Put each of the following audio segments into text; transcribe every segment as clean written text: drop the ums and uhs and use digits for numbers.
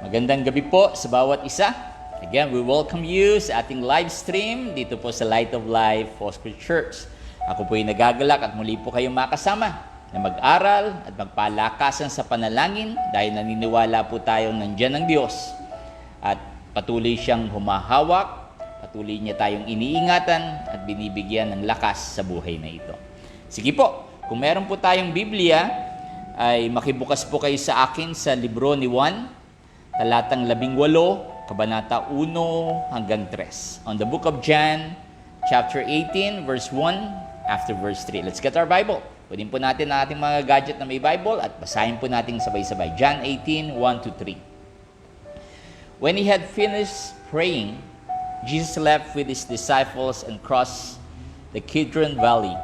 Magandang gabi po sa bawat isa. Again, we welcome you sa ating live stream dito po sa Light of Life Foursquare Church. Ako po ay nagagalak at muli po kayong makasama na mag-aral at magpalakasan sa panalangin dahil naniniwala po tayong nandiyan ang Diyos at patuloy siyang humahawak, patuloy niya tayong iniingatan at binibigyan ng lakas sa buhay na ito. Sige po, kung meron po tayong Biblia, ay makibukas po kayo sa akin sa libro ni Juan, talatang 18, kabanata 1 hanggang 3. On the book of John, chapter 18, verse 1 after verse 3. Let's get our Bible. Pwedin po natin ang ating mga gadget na may Bible at basahin po natin sabay-sabay. John 18, 1-3. When he had finished praying, Jesus left with his disciples and crossed the Kidron Valley.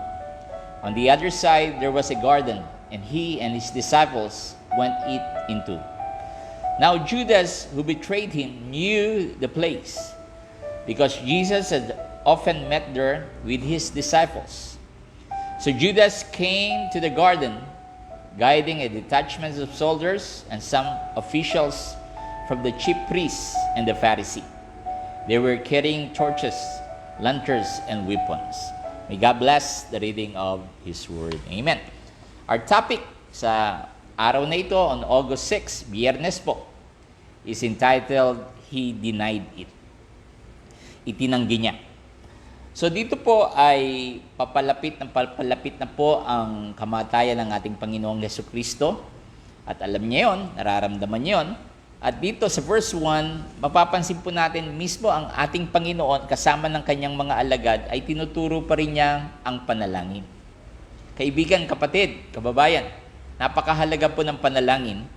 On the other side, there was a garden, and he and his disciples went it into. Now Judas, who betrayed him, knew the place, because Jesus had often met there with his disciples. So Judas came to the garden, guiding a detachment of soldiers and some officials from the chief priests and the Pharisees. They were carrying torches, lanterns, and weapons. May God bless the reading of His Word. Amen. Our topic sa araw na ito, on August 6, Biyernes po, is entitled, He Denied It. Itinanggi niya. So dito po ay papalapit na po ang kamatayan ng ating Panginoong Jesucristo. At alam niya yon, nararamdaman niya yon. At dito sa verse 1, mapapansin po natin mismo ang ating Panginoon kasama ng kanyang mga alagad ay tinuturo pa rin niya ang panalangin. Kaibigan, kapatid, kababayan, napakahalaga po ng panalangin.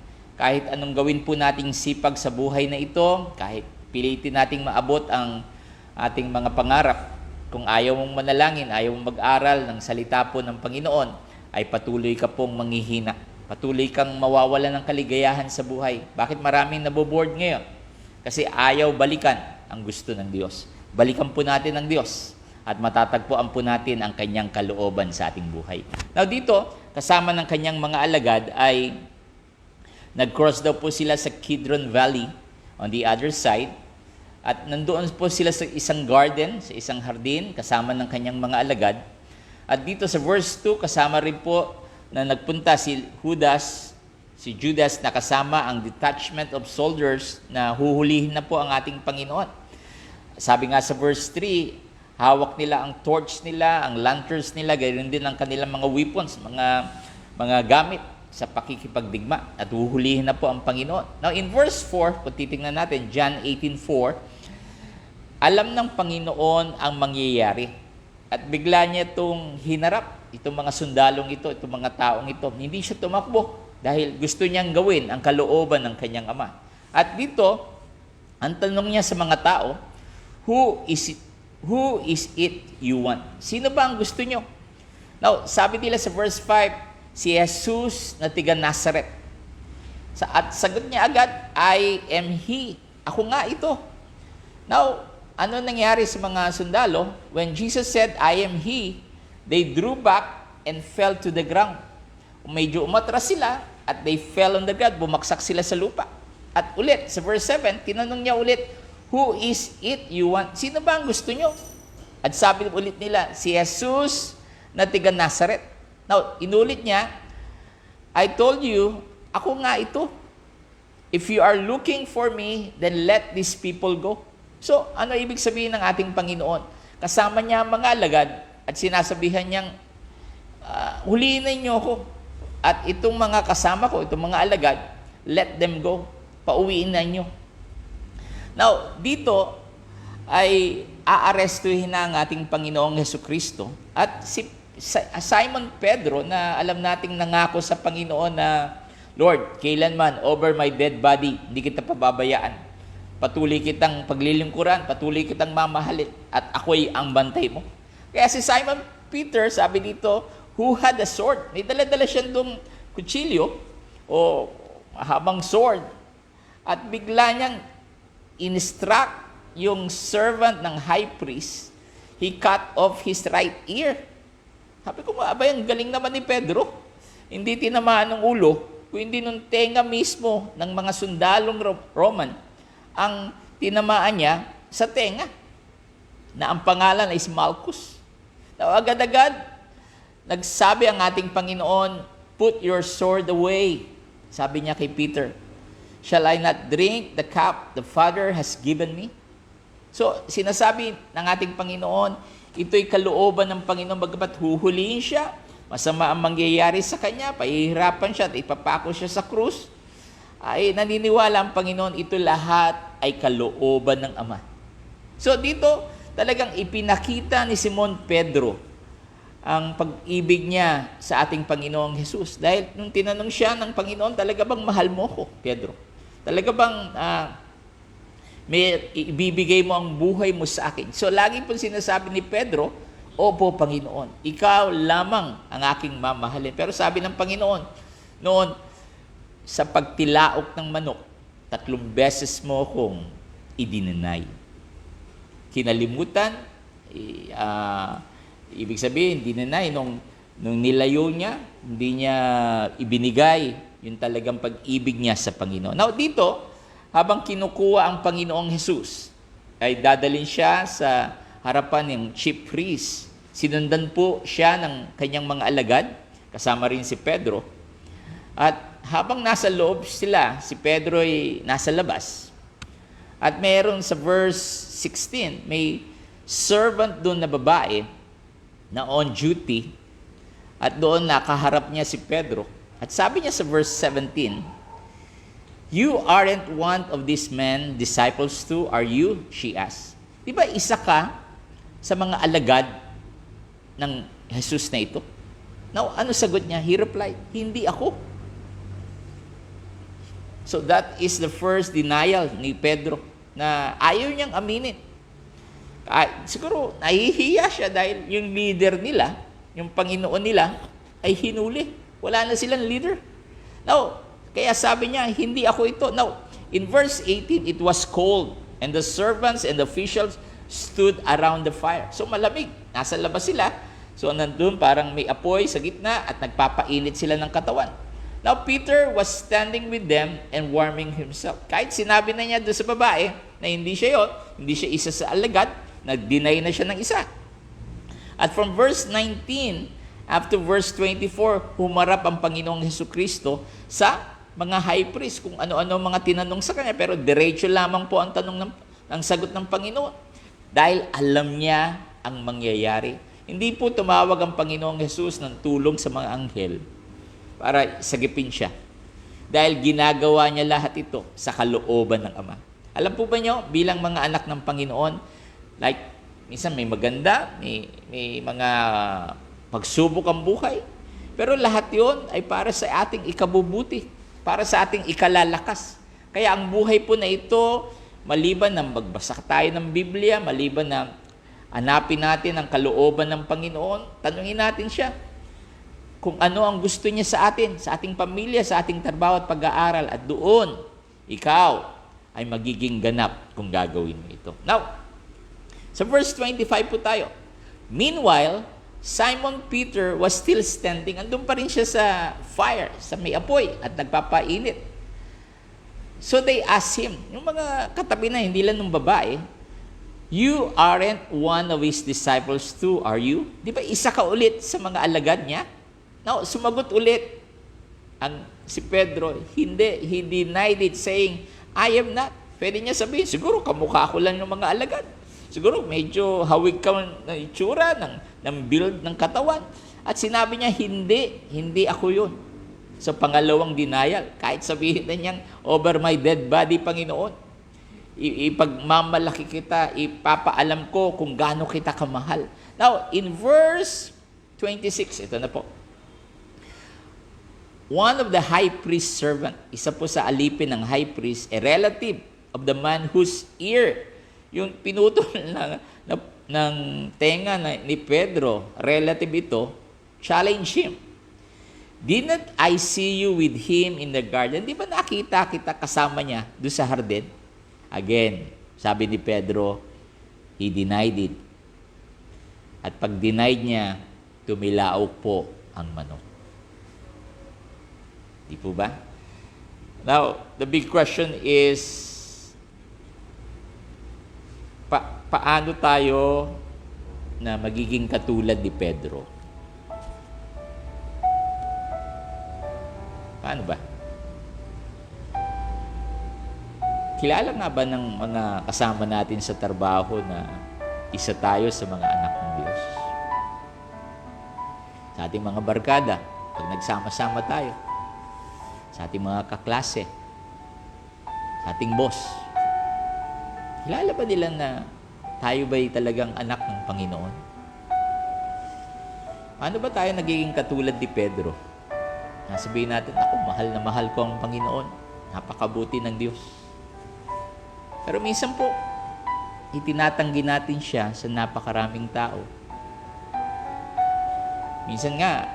Kahit anong gawin po nating sipag sa buhay na ito, kahit pilitin nating maabot ang ating mga pangarap, kung ayaw mong manalangin, ayaw mong mag-aral ng salita po ng Panginoon, ay patuloy ka pong manghihina. Patuloy kang mawawala ng kaligayahan sa buhay. Bakit maraming naboboard ngayon? Kasi ayaw balikan ang gusto ng Diyos. Balikan po natin ang Diyos at matatagpuan po natin ang kanyang kalooban sa ating buhay. Now dito, kasama ng kanyang mga alagad ay nag-cross daw po sila sa Kidron Valley on the other side. At nandoon po sila sa isang garden, sa isang hardin, kasama ng kanyang mga alagad. At dito sa verse 2, kasama rin po na nagpunta si Judas na kasama ang detachment of soldiers na huhulihin na po ang ating Panginoon. Sabi nga sa verse 3, hawak nila ang torch nila, ang lanterns nila, gayun din ang kanilang mga weapons, mga gamit sa pakikipagdigma at huhulihin na po ang Panginoon. Now in verse 4, kung titingnan natin, John 18:4, alam ng Panginoon ang mangyayari at bigla niya itong hinarap, itong mga sundalong ito, itong mga taong ito. Hindi siya tumakbo dahil gusto niyang gawin ang kalooban ng kanyang ama. At dito, ang tanong niya sa mga tao, Who is it you want? Sino ba ang gusto niyo? Now, sabi nila sa verse 5, si Jesus na tiga Nazareth. At sagot niya agad, I am He. Ako nga ito. Now, ano nangyari sa mga sundalo? When Jesus said, I am He, they drew back and fell to the ground. Medyo umatras sila at they fell on the ground. Bumaksak sila sa lupa. At ulit, sa verse 7, tinanong niya ulit, Who is it you want? Sino ba ang gusto niyo? At sabi ulit nila, si Jesus na tiga Nazareth. Now, inulit niya, I told you, ako nga ito. If you are looking for me, then let these people go. So, ano ibig sabihin ng ating Panginoon? Kasama niya ang mga alagad at sinasabihan niyang, huliin na niyo ako. At itong mga kasama ko, itong mga alagad, let them go. Pauwiin na niyo. Now, dito ay aarestuhin na ang ating Panginoong Jesucristo at si Simon Pedro na alam nating nangako sa Panginoon na, Lord, kailanman over my dead body, hindi kita pababayaan. Patuloy kitang paglilingkuran, patuloy kitang mamahalin, at ako'y ang bantay mo. Kaya si Simon Peter, sabi dito, who had a sword. May dala-dala siya doong kutsilyo o mahabang sword. At bigla niyang instruct yung servant ng high priest. He cut off his right ear. Sabi ko, abay, ang galing naman ni Pedro. Hindi tinamaan ng ulo, kundi nung tenga mismo ng mga sundalong Roman ang tinamaan niya sa tenga, na ang pangalan ay si Malchus. Now, agad-agad, nagsabi ang ating Panginoon, "Put your sword away." Sabi niya kay Peter, "Shall I not drink the cup the Father has given me?" So, sinasabi ng ating Panginoon, ito'y kalooban ng Panginoon, bagamat huhulihin siya, masama ang mangyayari sa kanya, pahihirapan siya at ipapako siya sa krus, ay naniniwala ang Panginoon, ito lahat ay kalooban ng Ama. So, dito talagang ipinakita ni Simon Pedro ang pag-ibig niya sa ating Panginoong Jesus. Dahil nung tinanong siya ng Panginoon, talaga bang mahal mo ko, Pedro? Talaga bang may ibibigay mo ang buhay mo sa akin? So, lagi po sinasabi ni Pedro, "Opo, Panginoon, ikaw lamang ang aking mamahalin." Pero sabi ng Panginoon, noon, sa pagtilaok ng manok, 3 beses mo akong idinenay. Kinalimutan, ibig sabihin, dinenay, nung nilayo niya, hindi niya ibinigay yung talagang pag-ibig niya sa Panginoon. Now, dito, habang kinukuha ang Panginoong Jesus, ay dadalhin siya sa harapan ng chief priest. Sinundan po siya ng kanyang mga alagad, kasama rin si Pedro. At habang nasa loob sila, si Pedro ay nasa labas. At meron sa verse 16, may servant doon na babae na on duty, at doon nakaharap niya si Pedro. At sabi niya sa verse 17, "You aren't one of these men disciples too, are you?" she asked. Di ba isa ka sa mga alagad ng Jesus na ito? Now, ano sagot niya? He replied, "Hindi ako." So that is the first denial ni Pedro, na ayaw niyang aminin. Siguro nahihiya siya dahil yung leader nila, yung Panginoon nila, ay hinuli. Wala na silang leader. Now, kaya sabi niya, "Hindi ako ito." Now, in verse 18, it was cold, and the servants and the officials stood around the fire. So malamig, nasa labas sila. So nandun parang may apoy sa gitna at nagpapainit sila ng katawan. Now, Peter was standing with them and warming himself. Kahit sinabi na niya doon sa babae na hindi siya yun, hindi siya isa sa alagad, nag-deny na siya ng isa. At from verse 19, after verse 24, humarap ang Panginoong Hesukristo sa mga high priest kung ano-ano mga tinanong sa kanya, pero diretso lamang po ang tanong ng sagot ng Panginoon. Dahil alam niya ang mangyayari. Hindi po tumawag ang Panginoong Jesus ng tulong sa mga anghel para sagipin siya. Dahil ginagawa niya lahat ito sa kalooban ng Ama. Alam po ba niyo, bilang mga anak ng Panginoon, like, minsan may maganda, may mga pagsubok ang buhay. Pero lahat yon ay para sa ating ikabubuti, para sa ating ikalalakas. Kaya ang buhay po na ito, maliban na magbasa tayo ng Biblia, maliban na hanapin natin ang kalooban ng Panginoon, tanungin natin siya kung ano ang gusto niya sa atin, sa ating pamilya, sa ating trabaho at pag-aaral. At doon, ikaw ay magiging ganap kung gagawin mo ito. Now, sa verse 25 po tayo. Meanwhile, Simon Peter was still standing. Andun pa rin siya sa fire, sa may apoy, at nagpapainit. So they asked him, yung mga katabi na, hindi lang ng babae, "You aren't one of his disciples too, are you?" Di ba isa ka ulit sa mga alagad niya? Now, sumagot ulit si Pedro, hindi. He denied it, saying, "I am not." Pwede niya sabihin, siguro kamukha ko lang ng mga alagad. Siguro medyo hawig ka ng itsura, ng build ng katawan. At sinabi niya, hindi ako yun. So, pangalawang denial, kahit sabihin na niyang, "Over my dead body, Panginoon, ipagmamalaki kita, ipapaalam ko kung gaano kita kamahal." Now, in verse 26, ito na po. One of the high priest servant, isa po sa alipin ng high priest, a relative of the man whose ear, yung pinutol ng tenga ni Pedro, relative ito, challenge him. "Didn't I see you with him in the garden?" Di ba nakita kita kasama niya doon sa hardin? Again, sabi ni Pedro, he denied it. At pag denied niya, tumilaok po ang manok. Di po ba? Now, the big question is, paano tayo na magiging katulad ni Pedro? Paano ba? Kilala nga ba ng mga kasama natin sa trabaho na isa tayo sa mga anak ng Diyos? Sa ating mga barkada, pag nagsama-sama tayo, sa ating mga kaklase, sa ating boss, kilala ba nila na tayo ba'y talagang anak ng Panginoon? Paano ba tayo nagiging katulad ni Pedro? Sabihin natin, ako, mahal na mahal ko ang Panginoon. Napakabuti ng Diyos. Pero minsan po, itinatanggi natin siya sa napakaraming tao. Minsan nga,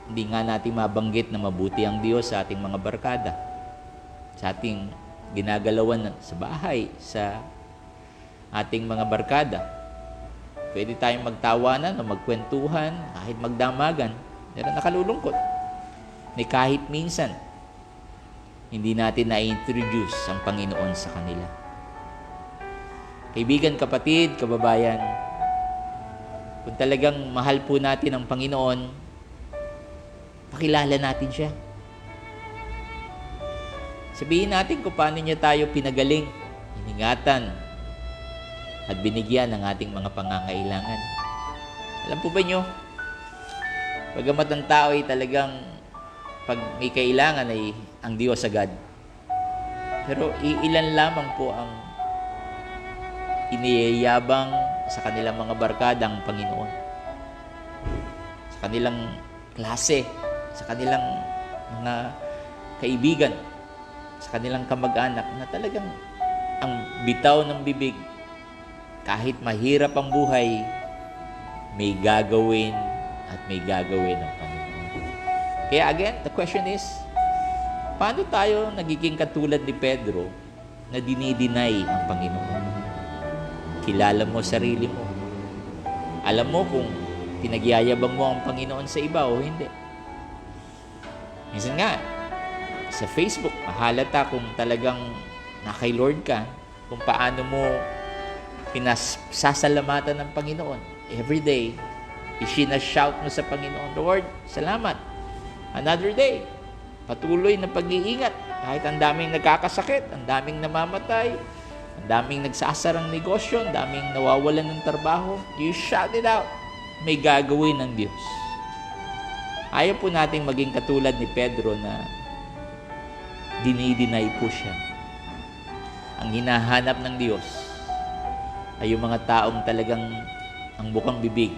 hindi nga natin mabanggit na mabuti ang Diyos sa ating mga barkada, sa ating ginagalawan sa bahay, sa ating mga barkada. Pwede tayong magtawanan o magkwentuhan, kahit magdamagan, pero nakalulungkot. Kahit minsan, hindi natin na-introduce ang Panginoon sa kanila. Kaibigan, kapatid, kababayan, kung talagang mahal po natin ang Panginoon, pakilala natin siya. Sabihin natin kung paano niya tayo pinagaling, iningatan, at binigyan ng ating mga pangangailangan. Alam po ba nyo, bagamat ang tao ay talagang pag may kailangan ay ang Diyos agad. Pero iilan lamang po ang iniyayabang sa kanilang mga barkada ang Panginoon. Sa kanilang klase, sa kanilang mga kaibigan, sa kanilang kamag-anak na talagang ang bitaw ng bibig, kahit mahirap ang buhay, may gagawin at may gagawin ang Panginoon. Kaya again, the question is, paano tayo nagiging katulad ni Pedro na dinideny ang Panginoon? Kilala mo sarili mo. Alam mo kung pinagyayabang mo ang Panginoon sa iba o hindi. Minsan nga, sa Facebook, mahalata kung talagang nakay Lord ka, kung paano mo pinasasalamatan ng Panginoon. Every day, isinashout mo sa Panginoon, Lord, salamat. Another day, patuloy na pag-iingat. Kahit ang daming nagkakasakit, ang daming namamatay, ang daming nagsasarang negosyo, ang daming nawawalan ng trabaho, you shout it out. May gagawin ng Diyos. Ayaw po nating maging katulad ni Pedro na dinideny po siya. Ang hinahanap ng Diyos ay yung mga taong talagang ang bukang bibig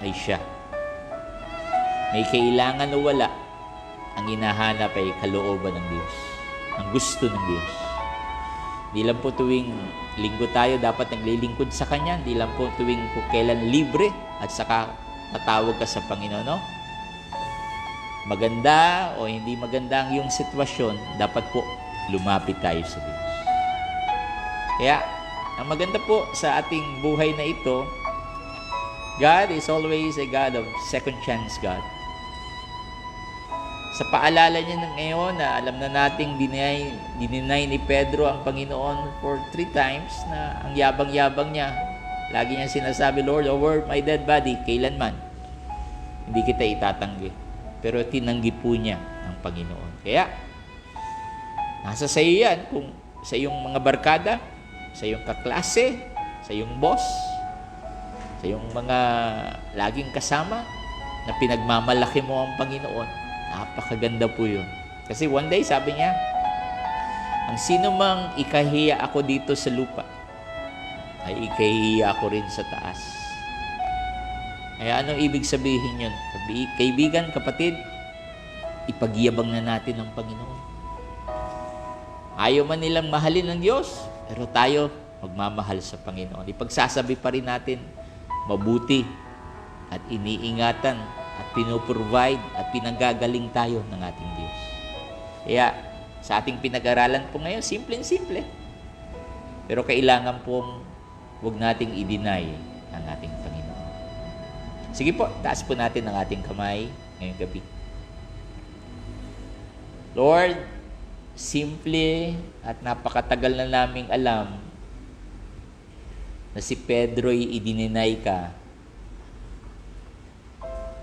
ay siya. May kailangan o wala, ang hinahanap ay kalooban ng Diyos. Ang gusto ng Diyos. Di lang po tuwing linggo tayo dapat naglilingkod sa Kanya. Di lang po tuwing kung kailan libre at saka tatawag ka sa Panginoon. No? Maganda o hindi maganda ang iyong sitwasyon, dapat po lumapit tayo sa Diyos. Kaya, ang maganda po sa ating buhay na ito, God is always a God of second chance God. Sa paalala niya ngayon na alam na nating dininay ni Pedro ang Panginoon for 3 times na ang yabang-yabang niya. Lagi niya sinasabi, Lord, over my dead body, kailanman. Hindi kita itatanggi. Pero tinanggi po niya ang Panginoon. Kaya, nasa sa iyo yan. Kung sa iyong mga barkada, sa iyong kaklase, sa iyong boss, sa iyong mga laging kasama, na pinagmamalaki mo ang Panginoon, napakaganda po yun. Kasi one day, sabi niya, ang sino mang ikahiya ako dito sa lupa, ay ikahiya ako rin sa taas. Kaya anong ibig sabihin yun? Kaibigan, kapatid, ipagyabang na natin ang Panginoon. Ayaw man nilang mahalin ng Diyos, pero tayo magmamahal sa Panginoon. Ipagsasabi pa rin natin, mabuti at iniingatan at pinoprovide at pinanggagaling tayo ng ating Diyos. Kaya, sa ating pinag-aralan po ngayon, simple-simple. Pero kailangan pong huwag nating i-deny ang ating Panginoon. Sige po, taas po natin ang ating kamay ngayong gabi. Lord, simple at napakatagal na naming alam na si Pedro'y idininay ka.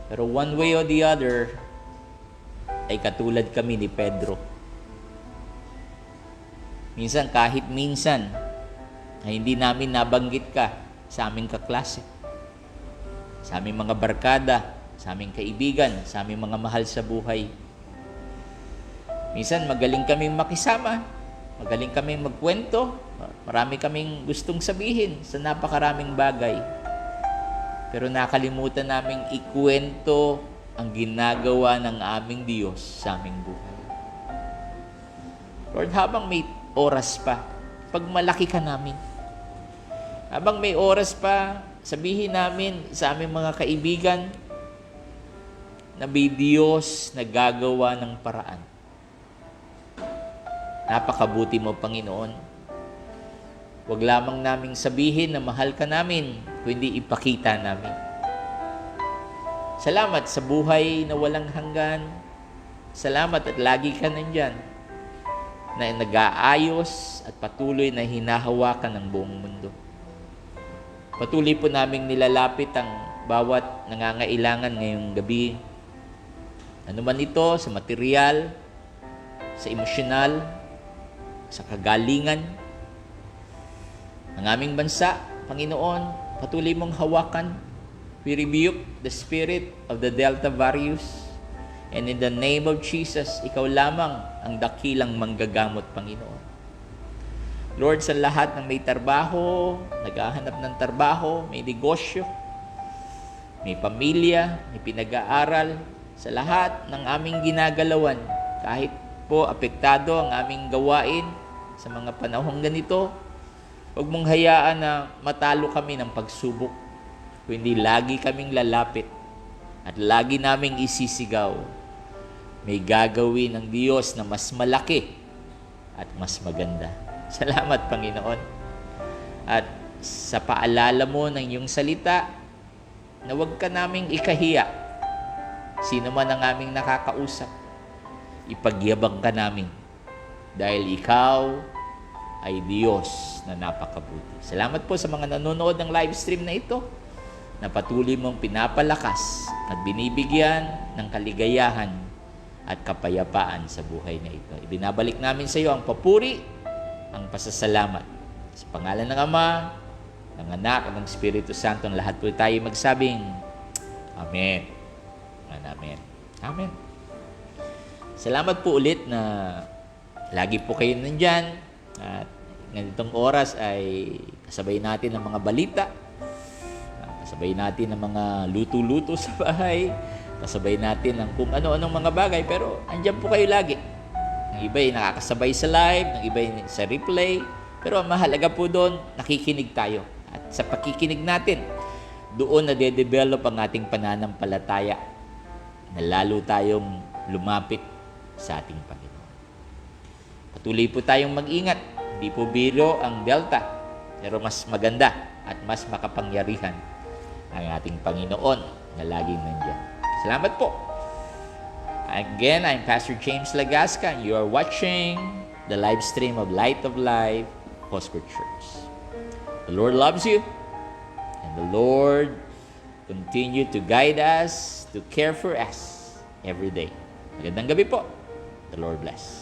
Pero one way or the other, ay katulad kami ni Pedro. Minsan, kahit minsan, ay hindi namin nabanggit ka sa aming kaklase, sa aming mga barkada, sa aming kaibigan, sa aming mga mahal sa buhay. Minsan, magaling kaming makisama, magaling kaming magkwento, marami kaming gustong sabihin sa napakaraming bagay. Pero nakalimutan naming ikwento ang ginagawa ng aming Diyos sa aming buhay. Lord, habang may oras pa, pagmalaki ka namin. Habang may oras pa, sabihin namin sa aming mga kaibigan na may Diyos na gagawa ng paraan. Napakabuti mo, Panginoon. Huwag lamang naming sabihin na mahal ka namin, kundi ipakita namin. Salamat sa buhay na walang hanggan. Salamat at lagi ka nandyan na nag-aayos at patuloy na hinahawakan ng buong mundo. Patuloy po naming nilalapit ang bawat nangangailangan ngayong gabi. Ano man ito, sa material, sa emosyonal, sa kagalingan, ang aming bansa, Panginoon, patuloy mong hawakan. We rebuke the spirit of the Delta variant. And in the name of Jesus, ikaw lamang ang dakilang manggagamot, Panginoon. Lord, sa lahat ng may trabaho, naghahanap ng trabaho, may negosyo, may pamilya, may pinag-aaral, sa lahat ng aming ginagalawan, kahit po apektado ang aming gawain sa mga panahong ganito, huwag mong hayaan na matalo kami ng pagsubok, kundi lagi kaming lalapit at lagi naming isisigaw, may gagawin ng Diyos na mas malaki at mas maganda. Salamat, Panginoon. At sa paalala mo ng iyong salita, na huwag ka naming ikahiya. Sino man ang aming nakakausap, ipagyabang ka namin dahil ikaw ay Diyos na napakabuti. Salamat po sa mga nanonood ng live stream na ito, na patuloy mong pinapalakas at binibigyan ng kaligayahan at kapayapaan sa buhay na ito. Ibinabalik namin sa iyo ang papuri, ang pasasalamat. Sa pangalan ng Ama, ng Anak, at ng Espiritu Santo, lahat po tayo magsabing, Amen. Amen. Amen. Salamat po ulit na lagi po kayo nandyan. At ganitong oras ay kasabay natin ang mga balita, kasabay natin ang mga luto-luto sa bahay, kasabay natin ang kung ano-anong mga bagay, pero andyan po kayo lagi. Ang iba ay nakakasabay sa live, ang iba ay sa replay, pero ang mahalaga po doon, nakikinig tayo. At sa pakikinig natin, doon na de-develop ang ating pananampalataya na lalo tayong lumapit sa ating Panginoon. Patuloy po tayong mag-ingat. Hindi po biro ang Delta, pero mas maganda at mas makapangyarihan ang ating Panginoon na laging nandiyan. Salamat po. Again, I'm Pastor James Lagasca, and you are watching the live stream of Light of Life, Foursquare Church. The Lord loves you, and the Lord continue to guide us, to care for us every day. Magandang gabi po. The Lord bless.